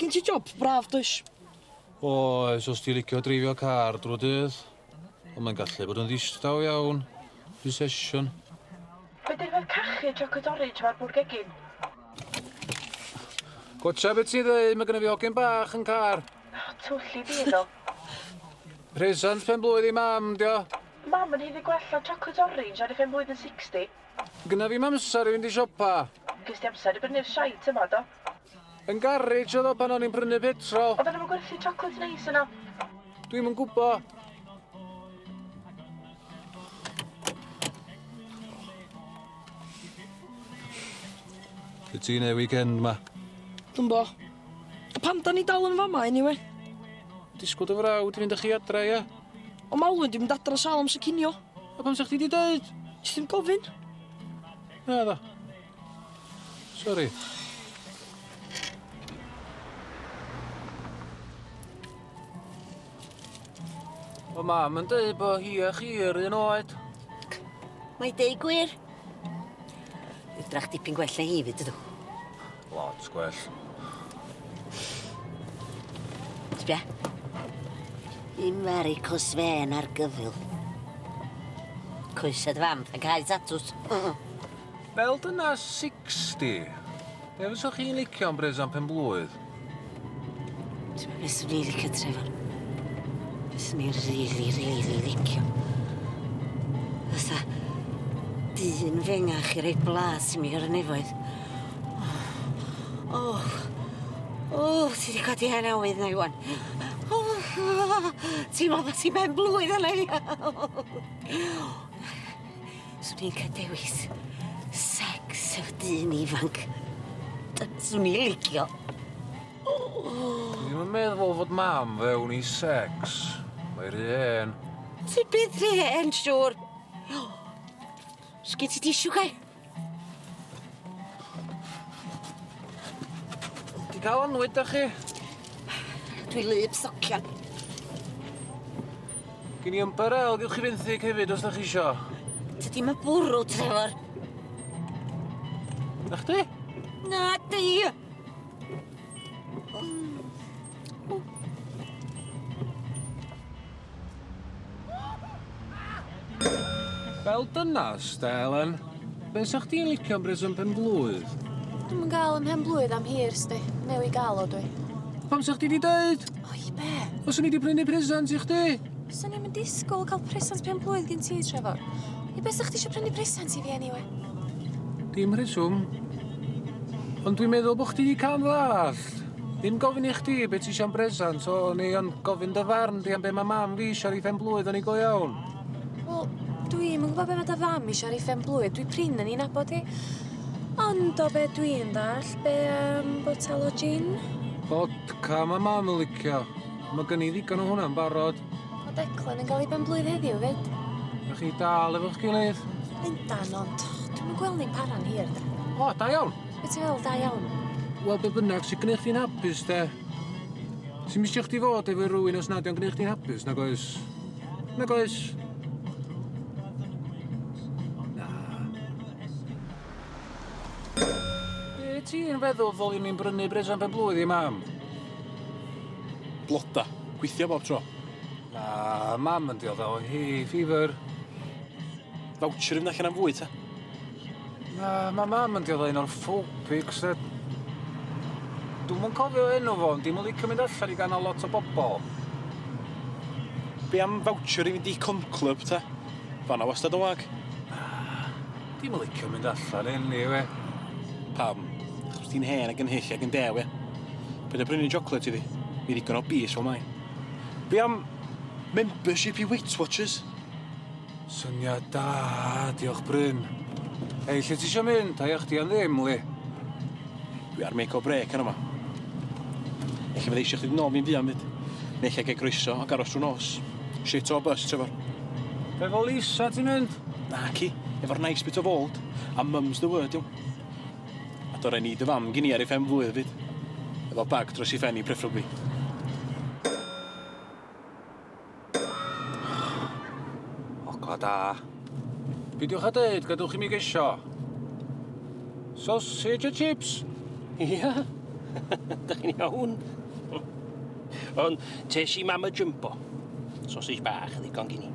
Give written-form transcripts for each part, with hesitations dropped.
Gen ti job braf, does? Oes, os ti'n licio dreifio car drwy dydd. Ond mae'n gallu bod yn ddistaw iawn. Rhy sesiwn. Be di'r fedd cachu chocolate orange mae'r bwrgegin? Gotcha beth ti'n dweud, mae gynnu fi ogyn bach yn car. Twlli di iddo. Presant pen blwydd i mam, dio. Mam yn hyddi gwella chocolate orange ar ei ffen blwyddyn 60. Gynna fi mamsar i fynd i siopa. Gys di amser i brynu'r siait yma, do? Yn garage oedd o pan o'n i'n prynu petrol. Oedden nhw'n gwerthu chocolate neis yna. Dwi'm yn gwybod. Be ti'n neud weekend ma? Dwi'n bo. Pam da ni dal yn fama, anyway? Disgwyl dy frawd i fynd â chi adre, ia? O Malwyn, dwi'n mynd adra sal am sycinio. A pam sa'ch chi di dweud? Ti ddim gofyn? Na, dda. Sori. O mam yn dweud bo hi a chi'r un oed. Mae deud gwir. Ydrach dipyn gwell na hi fyd ydw. Lot gwell. Sbia. Unwaith cosfen ar gyfil. Coesad fam, yn cael tatws. Fel dyna 60. Be fyswch chi'n licio am bres am pen blwydd? Ti'n beth swn i'n licio, Trefor? Beth swn i'n licio. Fysa dyn fengach i rei blas i mi ar y nefoedd. Ti di codi hen awydd na iwan. Ti'n meddwl bod ti'n ben blwydd yna i. Swn i'n cael dewis sex o dyn ifanc. Swn i'n licio. Dwi'n meddwl fod mam fewn i sex. Mae'r un. Ti'n bydd hen, siwr. Sgyn ti tissue, Gai? Di cael anwyd da chi? Dwi lyb socian. Gyn i ymbarel, gywch chi fenthyg hefyd os da chi isio. Tydi ma bwrw, Trefor. Na chdi? Na, di. Fel dynas, Ellen. Be sa'ch di'n licio am bres am pen blwydd? Dwi'm yn gael ym mhen blwydd am hir, sti. Newi gael o dwi. Pam sa'ch di dweud? O, i be? Os o'n i di prynu presant i chdi? Swn i'n mynd disgwyl cael presant pen blwydd gen ti, Trefor. I be sa'ch ti eisiau prynu presant i fi, anyway? Dim reswm. Ond dwi'n meddwl bod chdi di cael ddall. Ddim gofyn i chdi beth ti eisiau'n presant o ni, ond gofyn dy farn di am be mae mam fi eisiau ar ei pen blwydd o'n i go iawn. Wel, dwi'm yn gwybod be mae dy fam eisiau ar ei ffen blwydd. Dwi prin yn ei nabod i. Ond o be dwi'n dall, be botel o gin? Vodka mae mam yn licio. Mae gen i ddigon o hwnna'n barod. O Declan yn cael ei ben blwydd heddiw, fyd? Rydych chi dal efo'ch gilydd? Lindan, ond dwi'm yn gweld ni'n para'n hir. O, da iawn. Be ti'n fel, da iawn? Wel, be bynnag sy'n gneud chdi'n hapus, de. Sy'n misio chdi fod efo rhywun os nad yw'n gneud chdi'n hapus, nag oes? Nag oes? Na. Be ti'n feddwl ddoliwn ni'n brynu bres am pen blwydd i mam? Bloda. Gweithio bob tro. Na, mam yn dioddol o hi, ffifr. Voucher yn allan am fwy, ta? Na, mae mam yn dioddol un o'r phobics, de. Dwi'm yn cofio enw fo, ond dim yn licio mynd allan i ganol lot o bobl. Be am voucher i fynd i conclub, ta? Fanna wastad o wag. Dim yn licio mynd allan anyway. Pam? Chos ti'n hen ag yn hyll ag yn dew, e? Bydd y brynu chocolate iddi. Mi ddigon o bus fel mai. Be am membership i Weight Watchers? Syniad da, diolch Bryn. Ei, lle ti isio mynd? A chdi am ddim, li? Dwi ar make o break yn yma. Eich fydde eisiau chdi nôl fi'n fiam fyd. Neu eich ge groeso ac aros trwy nos. Shit o bus, Trefor. Be fo Lisa ti'n mynd? Na ci, efo'r nice bit of old. A mum's the word, yw. A dore ni dy fam gyn i ar ei ffen flwydd fyd. Efo bag dros i ffenni, preferably. Ogla da. Bidiwch a deud, gadwch i mi gesio. Sausage a chips? Ia. Dych chi'n iawn? Ond tes I mam y jumbo. Sausage bach yn ddigon gini.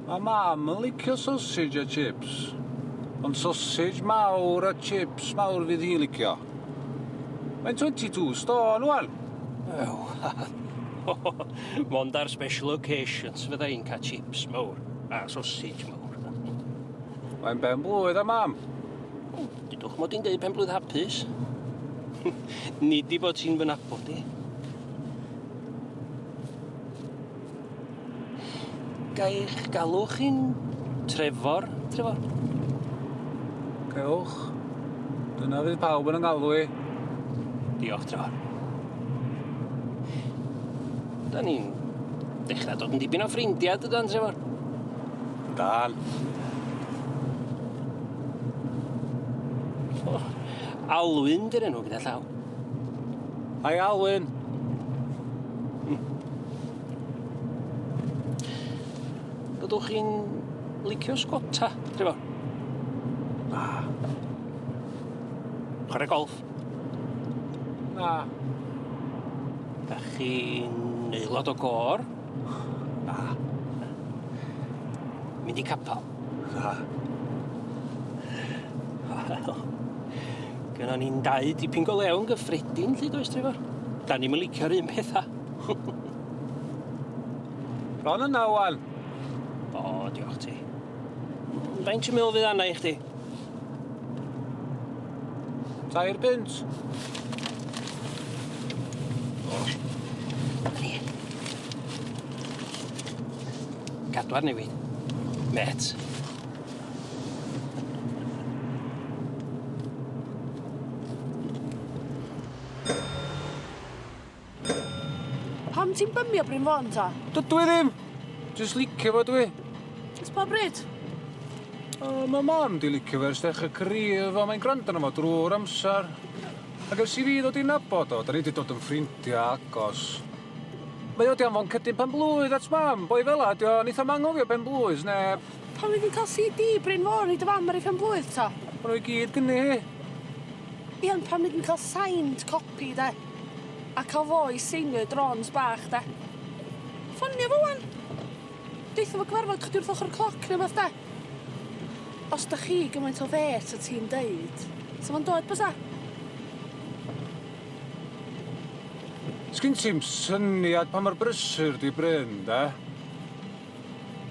Mae mam yn licio sausage a chips. Ond sausage mawr a chips mawr fydd hi'n licio. Mae'n 22 stôn, wan. Mond ar special occasions fydda i'n cael chips mawr a sausage mawr. Mae'n ben blwydd a mam. Dydwch mod i'n deud pen blwydd hapus. Nid I bod ti'n fy nabod I. Ga'i'ch galw chi'n Trefor? Trefor? Cewch. Dyna fydd pawb yn galw I. Diolch, Trefor. Da ni'n dechrau dod yn dipyn o ffrindiau, dydan, Trefor? Dan. Alwyn dy'r enw gyda llaw. Hai Alwyn. Byddwch chi'n licio sgota, Trefor? Na. Chwarae golf? Na. Da chi'n aelod o gor? Na. Mynd I capel? Na. Gynnon ni'n dau dipyn go lewn gyffredin, lle does, Trefor? Da ni'n licio'r un petha. Bron yna, wan. O, diolch ti. Faint ti'n meddwl fydd anna I chdi? Tair pint. Cadwar newid. Met. Pam ti'n bymio Bryn Fôn ta? Dydw I ddim. Just licio fo dwi. Ys pa bryd? Mae mam di licio fe ers dechrau career fo. Mae'n gwrando arno fo drwy'r amser. Ac ers I fi ddod i'n nabod o, da ni wedi dod yn ffrindiau agos. Mae o di anfon cydyn pen blwydd at mam. Boi fela, di o, neith o manghofio pen blwydd, neb. Pam wedi cael CD Bryn Fôn I dy fam ar ei pen blwydd ta? Mae nhw I gyd gynnu hi. Ian, pam wedi cael signed copy, de? A cael fo I seinio drons bach, de? Ffonio fo, wan. Deitha fo gyfarfod chydi wrth ochr cloc neu beth, de? Os da chi gymaint o fet o ti'n deud, so fo'n dod bysa? Sgyn ti'n syniad pa mae'r brysur di Bryn, de?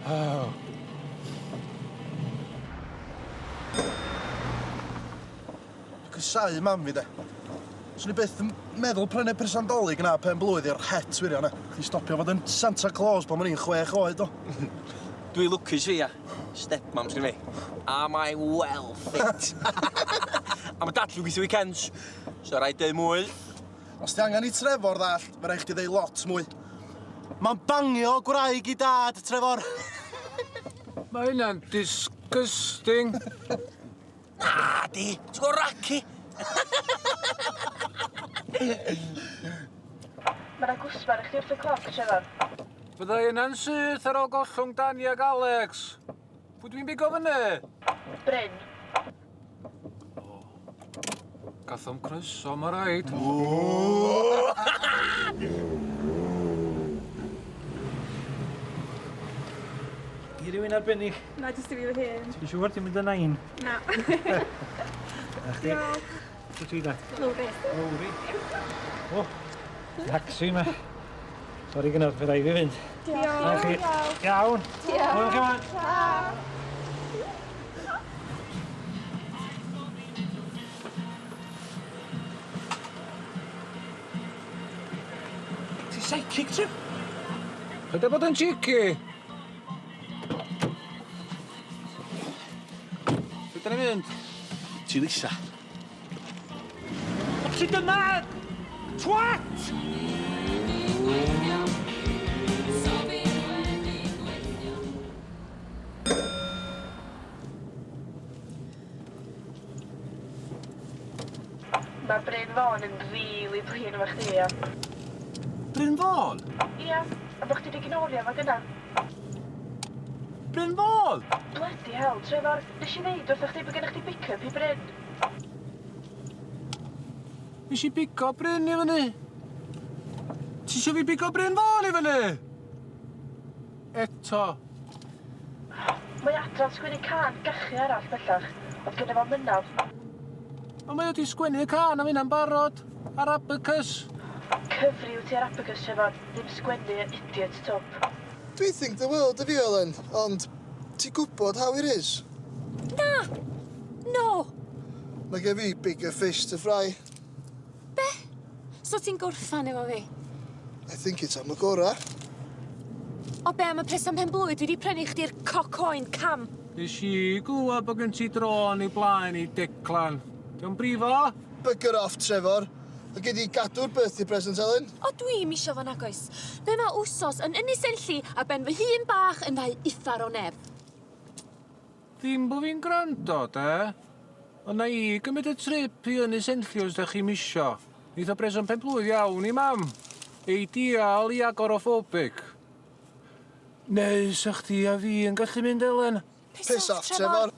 Oh. Cysau mam fi, de. Swn I byth yn meddwl prynu presandolig yna pen blwydd i'r het wirio yna. Di stopio fod yn Santa Claus pan o'n i'n 6 oed, do. Dwi lwcus fi, a stepmam sgyn fi. A mae well fit. A mae dad lwg gweithio weekends, so rhaid deu mwy. Os ti angen I Trefor ddallt, fe rhaid chdi ddeu lot mwy. Mae'n bangio gwraig I dad, Trefor. Mae hynna'n disgusting. Na, di, ti'n gwybod raci? Mae'na gwsbar I chdi wrth y cloc, Trefor. Bydda hynna'n syth ar ôl gollwng Dani ag Alex. Pwy dwi'n bigo fyny? Bryn. Gathom croeso, mae rhaid. Di rhywun arbennig? Na, jyst I fi fy hyn. Ti'n siŵr ti'n mynd â nain? Na. Diolch. Pwy ti da? Lowri. Lowri. O, taxi yma. Sori gynnod, fe rai fi fynd. Diolch. Iawn. Diolch. Hwyl chi man. Ti'n psychic, Trip? Rhaid bod yn cheeky. Ydyn ni'n mynd? Ti Lisa. O, ti dyma! Twat! Mae Bryn Fôn yn rili blin efo chdi, ia. Bryn Fôn? Ia, a bo chdi di gnolio fo gyda. Bryn Fôn? Bloody hell, Trefor. Nes I ddeud wrth chdi bod gennych chdi pick-up I Bryn. Nes i bigo Bryn i fyny. Ti isio fi bigo Bryn Fôn i fyny? Eto. Mae Adran sgwennu can gachu arall bellach, ond gyda fo mynaf. O mae wedi sgwennu y can am hynna'n barod. Ar abacus. Cyfri wyt ti ar abacus, Trefor, ddim sgwennu idiot top. Dwi think the world of you, Ellen, ond ti gwybod how it is? Na! No! Mae gen fi bigger fish to fry. Be? So ti'n gwrffan efo fi? I think it's am y gora. O be am y presam pen blwydd dwi wedi prynu chdi'r cocoen cam? Nes i glwad bod gen ti dron i blaen i declan. Diolch brifo? Bugger off, Trefor. A gei di gadw'r birthday present, Ellen? O dwi'm isio fo nagoes. Be mae wsos yn ynys enlli a ben fy hun bach yn ddau uffar o neb. Ddim bo fi'n gwrando, de? Ond na i gymryd y trip i ynys enlli os da chi'n misio. Neith o bres yn pen blwydd iawn i mam. Eidial i agoraphobic. Neu sa chdi a fi yn gallu mynd, Ellen? Piss off, Trefor.